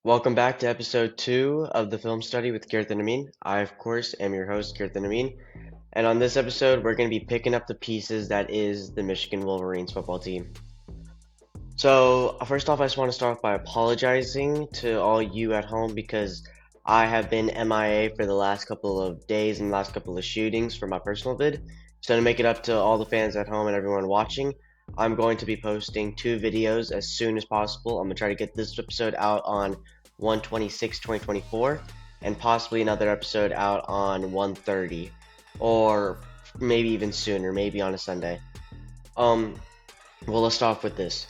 Welcome back to episode 2 of the film study with Kirtan Amin. I, of course, am your host, Kirtan Amin. And on this episode, we're going to be picking up the pieces that is the Michigan Wolverines football team. So, first off, I just want to start by apologizing to all you at home because I have been MIA for the last couple of days and last couple of shootings for my personal vid. So, to make it up to all the fans at home and everyone watching, I'm going to be posting 2 videos as soon as possible. I'm going to try to get this episode out on 1/26/2024 and possibly another episode out on 1/30 or maybe even sooner, maybe on a Sunday. Well, let's start off with this.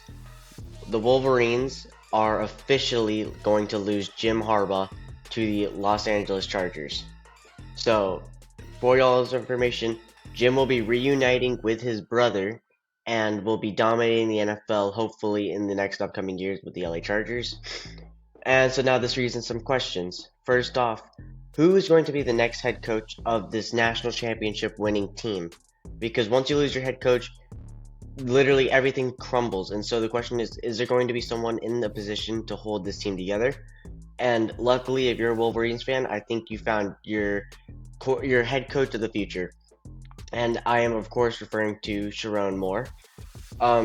The Wolverines are officially going to lose Jim Harbaugh to the Los Angeles Chargers. So, for y'all's information, Jim will be reuniting with his brother and will be dominating the NFL hopefully in the next upcoming years with the LA Chargers. And so now this raises some questions. First off, who is going to be the next head coach of this national championship winning team? Because once you lose your head coach, literally everything crumbles. And so the question is there going to be someone in the position to hold this team together? And luckily, if you're a Wolverines fan, I think you found your head coach of the future. And I am, of course, referring to Sharon Moore.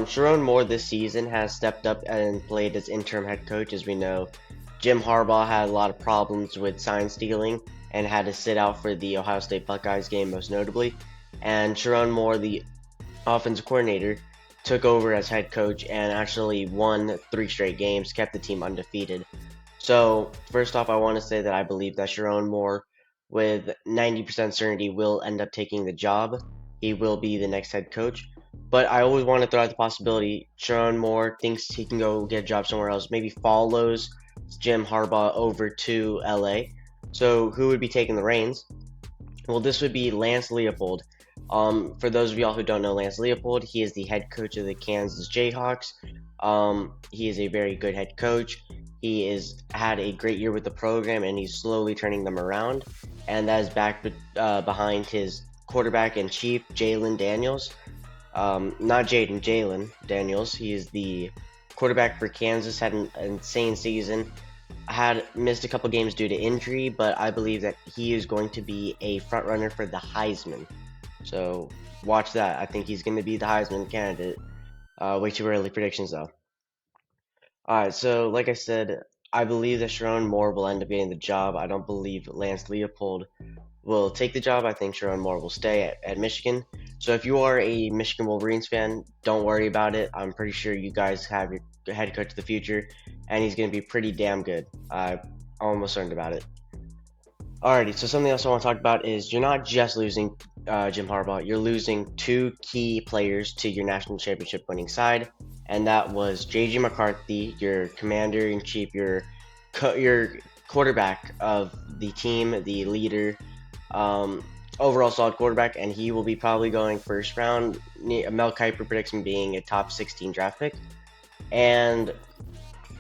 Sharon Moore this season has stepped up and played as interim head coach. As we know, Jim Harbaugh had a lot of problems with sign stealing and had to sit out for the Ohio State Buckeyes game, most notably. And Sharon Moore, the offensive coordinator, took over as head coach and actually won 3 straight games, kept the team undefeated. So, first off, I want to say that I believe that Sharon Moore, with 90% certainty, will end up taking the job. He will be the next head coach. But I always want to throw out the possibility Sharon Moore thinks he can go get a job somewhere else, maybe follows Jim Harbaugh over to LA. So who would be taking the reins? Well, this would be Lance Leopold. For those of y'all who don't know Lance Leopold, he is the head coach of the Kansas Jayhawks. He is a very good head coach. He has had a great year with the program, and he's slowly turning them around. And that is backed behind his quarterback in chief, Jalen Daniels. Not Jaden, Jalen Daniels. He is the quarterback for Kansas, had an insane season. Had missed a couple games due to injury, but I believe that he is going to be a front runner for the Heisman. So watch that. I think he's going to be the Heisman candidate. Way too early predictions though. Alright, so like I said, I believe that Sharon Moore will end up getting the job. I don't believe Lance Leopold will take the job. I think Sharon Moore will stay at Michigan. So if you are a Michigan Wolverines fan, don't worry about it. I'm pretty sure you guys have your head coach of the future, and he's going to be pretty damn good. I'm almost certain about it. Alrighty, so something else I want to talk about is you're not just losing Jim Harbaugh, you're losing 2 key players to your national championship winning side, and that was J.J. McCarthy, your commander-in-chief, your quarterback of the team, the leader, overall solid quarterback, and he will be probably going first round. Mel Kiper predicts him being a top 16 draft pick. And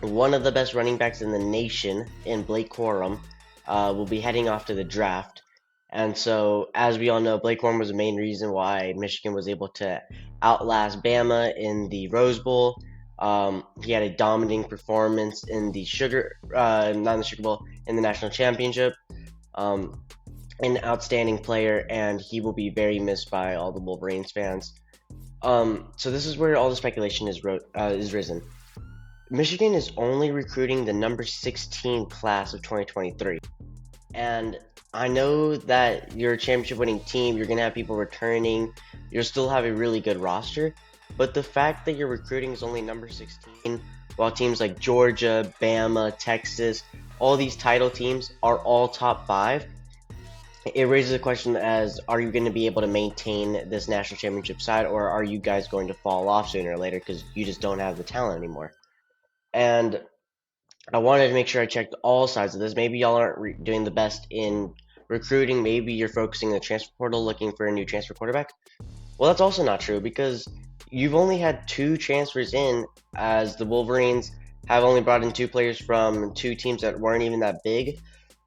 one of the best running backs in the nation in Blake Corum will be heading off to the draft. And so, as we all know, Blake Corum was the main reason why Michigan was able to outlast Bama in the Rose Bowl. He had a dominating performance in the in the national championship. An outstanding player, and he will be very missed by all the Wolverines fans. So this is where all the speculation is risen. Michigan is only recruiting the number 16 class of 2023. And I know that you're a championship winning team, you're going to have people returning, you'll still have a really good roster, but the fact that you're recruiting is only number 16, while teams like Georgia, Bama, Texas, all these title teams are all top 5, it raises a question as, are you going to be able to maintain this national championship side, or are you guys going to fall off sooner or later because you just don't have the talent anymore? And I wanted to make sure I checked all sides of this. Maybe y'all aren't doing the best in recruiting. Maybe you're focusing on the transfer portal looking for a new transfer quarterback. Well, that's also not true because you've only had 2 transfers in, as the Wolverines have only brought in 2 players from 2 teams that weren't even that big.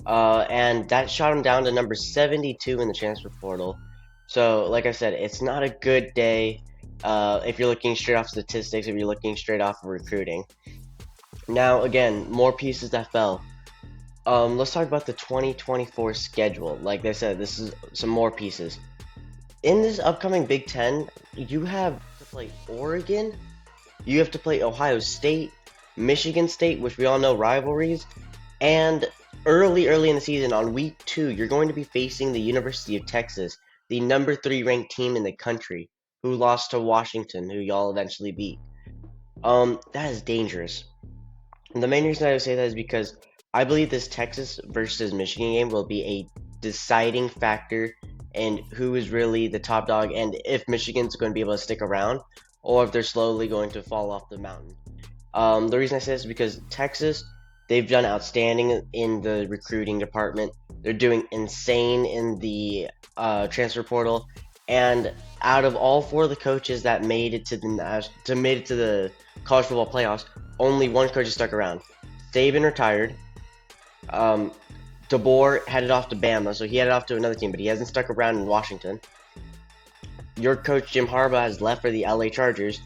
And that shot him down to number 72 in the transfer portal. So, like I said, it's not a good day if you're looking straight off statistics, if you're looking straight off of recruiting. Now, again, more pieces that fell. Let's talk about the 2024 schedule. Like I said, this is some more pieces. In this upcoming Big Ten, you have to play Oregon, you have to play Ohio State, Michigan State, which we all know rivalries, and early in the season on week 2, you're going to be facing the University of Texas, the number 3 ranked team in the country, who lost to Washington, who y'all eventually beat. That is dangerous. And the main reason I would say that is because I believe this Texas versus Michigan game will be a deciding factor in who is really the top dog and if Michigan's going to be able to stick around or if they're slowly going to fall off the mountain. The reason I say this is because Texas, they've done outstanding in the recruiting department. They're doing insane in the transfer portal, and out of all 4 of the coaches that made it to the college football playoffs, only one coach has stuck around. Saban retired. Um, DeBoer headed off to Bama, so he headed off to another team, but he hasn't stuck around in Washington. Your coach Jim Harbaugh has left for the LA Chargers,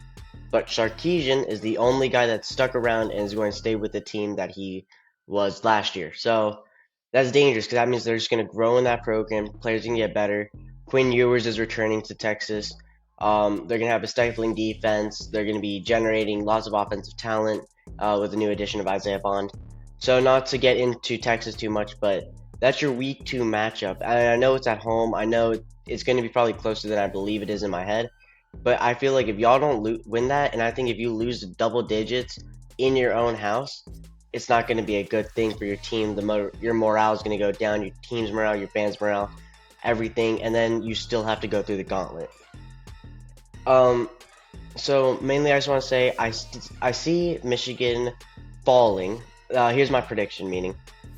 but Sarkisian is the only guy that's stuck around and is going to stay with the team that he was last year. So that's dangerous because that means they're just going to grow in that program. Players can get better. Quinn Ewers is returning to Texas. They're going to have a stifling defense. They're going to be generating lots of offensive talent with the new addition of Isaiah Bond. So not to get into Texas too much, but that's your week 2 matchup. And I know it's at home. I know it's going to be probably closer than I believe it is in my head. But I feel like if y'all don't win that, and I think if you lose double digits in your own house, it's not going to be a good thing for your team. Your morale is going to go down, your team's morale, your fans' morale, everything, and then you still have to go through the gauntlet. Um, so mainly, I just want to say I see Michigan falling. Here's my prediction, meaning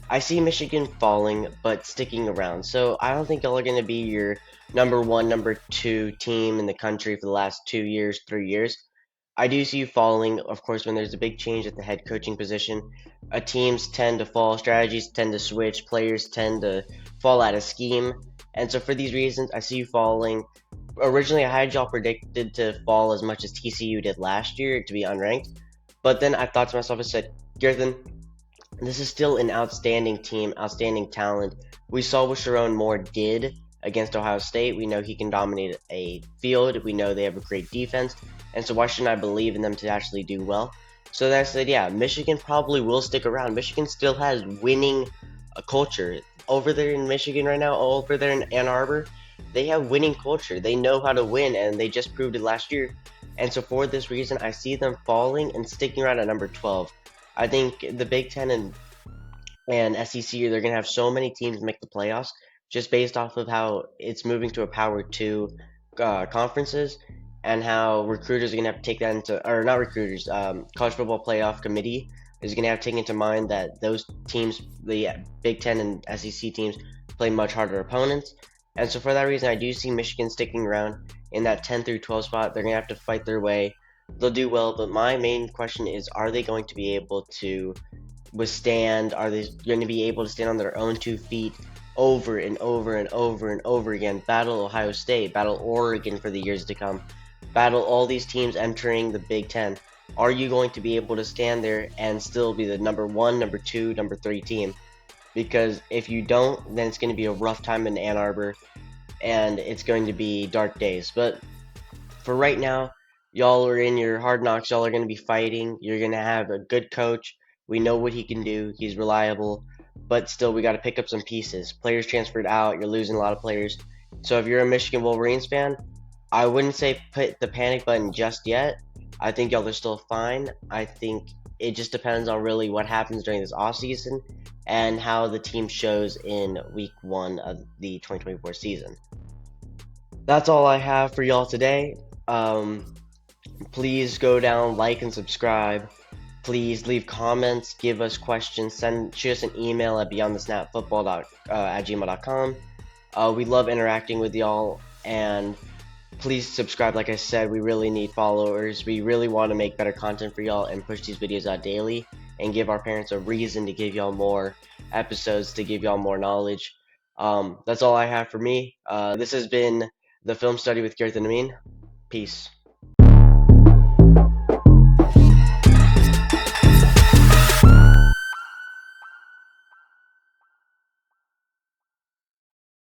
I see Michigan falling, but sticking around. So I don't think y'all are going to be your number 1, number 2 team in the country for the last 2 years, 3 years. I do see you falling, of course, when there's a big change at the head coaching position. Teams tend to fall, strategies tend to switch, players tend to fall out of scheme. And so for these reasons, I see you falling. Originally, I had y'all predicted to fall as much as TCU did last year to be unranked. But then I thought to myself, I said, Kirtan, this is still an outstanding team, outstanding talent. We saw what Sharon Moore did against Ohio State. We know he can dominate a field. We know they have a great defense. And so why shouldn't I believe in them to actually do well? So then I said, yeah, Michigan probably will stick around. Michigan still has winning culture. Over there in Michigan right now, over there in Ann Arbor, they have winning culture. They know how to win, and they just proved it last year. And so for this reason, I see them falling and sticking around at number 12. I think the Big Ten and SEC, they're going to have so many teams make the playoffs just based off of how it's moving to a Power 2 conferences and how recruiters are going to have to take that into, or not recruiters, College Football Playoff Committee is going to have to take into mind that those teams, the Big Ten and SEC teams, play much harder opponents. And so for that reason, I do see Michigan sticking around in that 10 through 12 spot. They're going to have to fight their way. They'll do well, but my main question is, are they going to be able to withstand? Are they going to be able to stand on their own 2 feet over and over and over and over again? Battle Ohio State, battle Oregon for the years to come, battle all these teams entering the Big Ten. Are you going to be able to stand there and still be the number 1, number 2, number 3 team? Because if you don't, then it's going to be a rough time in Ann Arbor, and it's going to be dark days. But for right now, y'all are in your hard knocks. Y'all are going to be fighting. You're going to have a good coach. We know what he can do. He's reliable. But still, we got to pick up some pieces. Players transferred out. You're losing a lot of players. So if you're a Michigan Wolverines fan, I wouldn't say put the panic button just yet. I think y'all are still fine. I think it just depends on really what happens during this offseason and how the team shows in week 1 of the 2024 season. That's all I have for y'all today. Please go down, like, and subscribe. Please leave comments, give us questions, shoot us an email at beyondthesnapfootball@gmail.com. We love interacting with y'all, and please subscribe. Like I said, we really need followers. We really want to make better content for y'all and push these videos out daily and give our parents a reason to give y'all more episodes, to give y'all more knowledge. That's all I have for me. This has been the Film Study with Kirtan Amin. Peace.